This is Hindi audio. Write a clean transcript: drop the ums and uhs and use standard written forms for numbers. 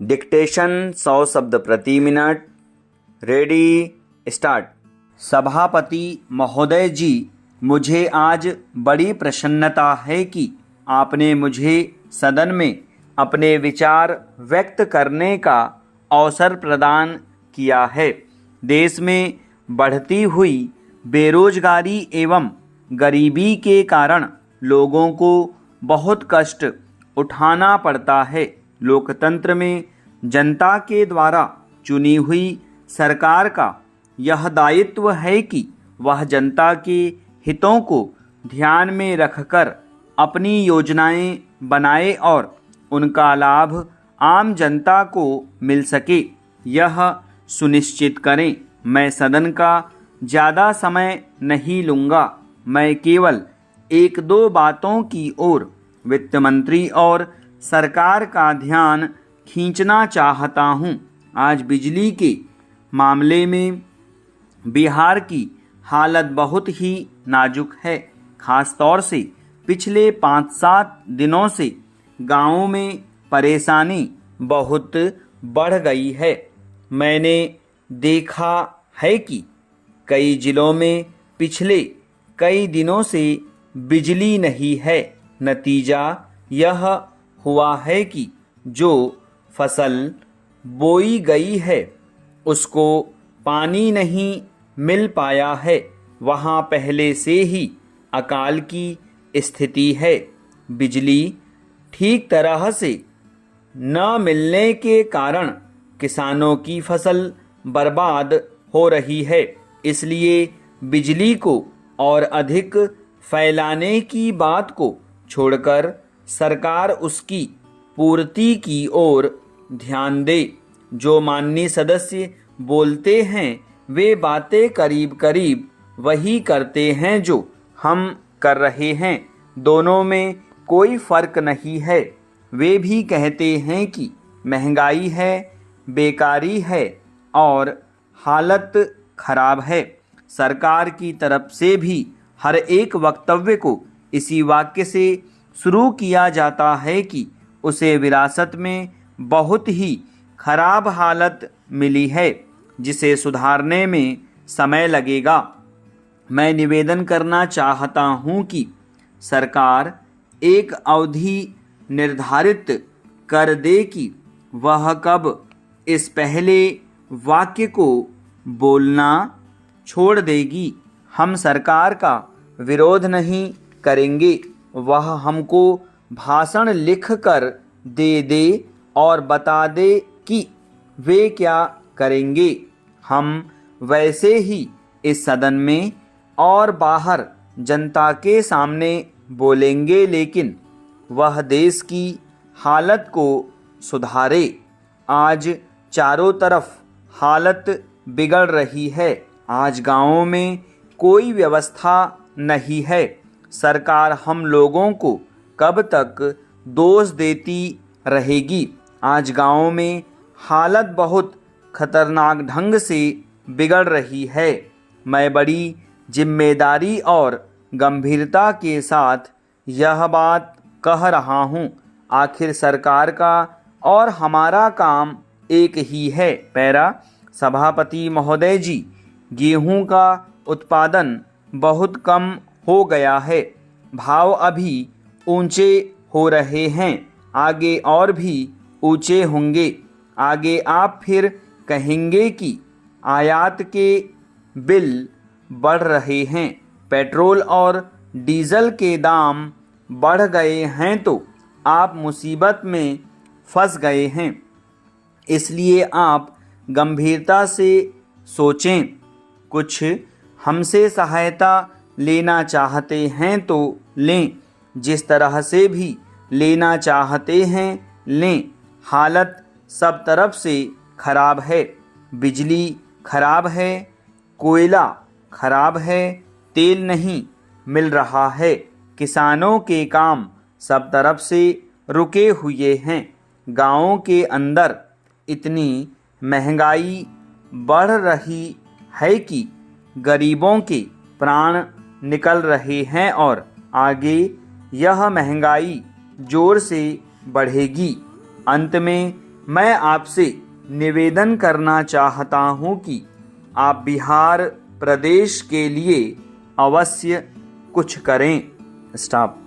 डिक्टेशन 100 शब्द प्रति मिनट। Ready start. सभापति महोदय जी, मुझे आज बड़ी प्रसन्नता है कि आपने मुझे सदन में अपने विचार व्यक्त करने का अवसर प्रदान किया है। देश में बढ़ती हुई बेरोजगारी एवं गरीबी के कारण लोगों को बहुत कष्ट उठाना पड़ता है। लोकतंत्र में जनता के द्वारा चुनी हुई सरकार का यह दायित्व है कि वह जनता के हितों को ध्यान में रखकर अपनी योजनाएं बनाए और उनका लाभ आम जनता को मिल सके, यह सुनिश्चित करें। मैं सदन का ज़्यादा समय नहीं लूँगा। मैं केवल एक दो बातों की ओर वित्त मंत्री और सरकार का ध्यान खींचना चाहता हूं। आज बिजली के मामले में बिहार की हालत बहुत ही नाजुक है। खास तौर से पिछले 5-7 दिनों से गांवों में परेशानी बहुत बढ़ गई है। मैंने देखा है कि कई जिलों में पिछले कई दिनों से बिजली नहीं है। नतीजा यह हुआ है कि जो फसल बोई गई है उसको पानी नहीं मिल पाया है। वहाँ पहले से ही अकाल की स्थिति है। बिजली ठीक तरह से न मिलने के कारण किसानों की फसल बर्बाद हो रही है। इसलिए बिजली को और अधिक फैलाने की बात को छोड़कर सरकार उसकी पूर्ति की ओर ध्यान दे। जो माननीय सदस्य बोलते हैं वे बातें करीब करीब वही करते हैं जो हम कर रहे हैं। दोनों में कोई फर्क नहीं है। वे भी कहते हैं कि महंगाई है, बेकारी है और हालत खराब है। सरकार की तरफ से भी हर एक वक्तव्य को इसी वाक्य से शुरू किया जाता है कि उसे विरासत में बहुत ही खराब हालत मिली है जिसे सुधारने में समय लगेगा। मैं निवेदन करना चाहता हूं कि सरकार एक अवधि निर्धारित कर दे कि वह कब इस पहले वाक्य को बोलना छोड़ देगी। हम सरकार का विरोध नहीं करेंगे। वह हमको भाषण लिख कर दे और बता दे कि वे क्या करेंगे। हम वैसे ही इस सदन में और बाहर जनता के सामने बोलेंगे, लेकिन वह देश की हालत को सुधारे। आज चारों तरफ हालत बिगड़ रही है। आज गांवों में कोई व्यवस्था नहीं है। सरकार हम लोगों को कब तक दोष देती रहेगी। आज गांवों में हालत बहुत खतरनाक ढंग से बिगड़ रही है। मैं बड़ी जिम्मेदारी और गंभीरता के साथ यह बात कह रहा हूँ। आखिर सरकार का और हमारा काम एक ही है। पैरा। सभापति महोदय जी, गेहूं का उत्पादन बहुत कम हो गया है। भाव अभी ऊंचे हो रहे हैं, आगे और भी ऊंचे होंगे। आगे आप फिर कहेंगे कि आयात के बिल बढ़ रहे हैं, पेट्रोल और डीजल के दाम बढ़ गए हैं, तो आप मुसीबत में फंस गए हैं। इसलिए आप गंभीरता से सोचें। कुछ हमसे सहायता लेना चाहते हैं तो लें, जिस तरह से भी लेना चाहते हैं लें। हालत सब तरफ से खराब है। बिजली खराब है, कोयला खराब है, तेल नहीं मिल रहा है। किसानों के काम सब तरफ से रुके हुए हैं। गांवों के अंदर इतनी महंगाई बढ़ रही है कि गरीबों के प्राण निकल रहे हैं और आगे यह महंगाई जोर से बढ़ेगी। अंत में मैं आपसे निवेदन करना चाहता हूँ कि आप बिहार प्रदेश के लिए अवश्य कुछ करें। स्टॉप।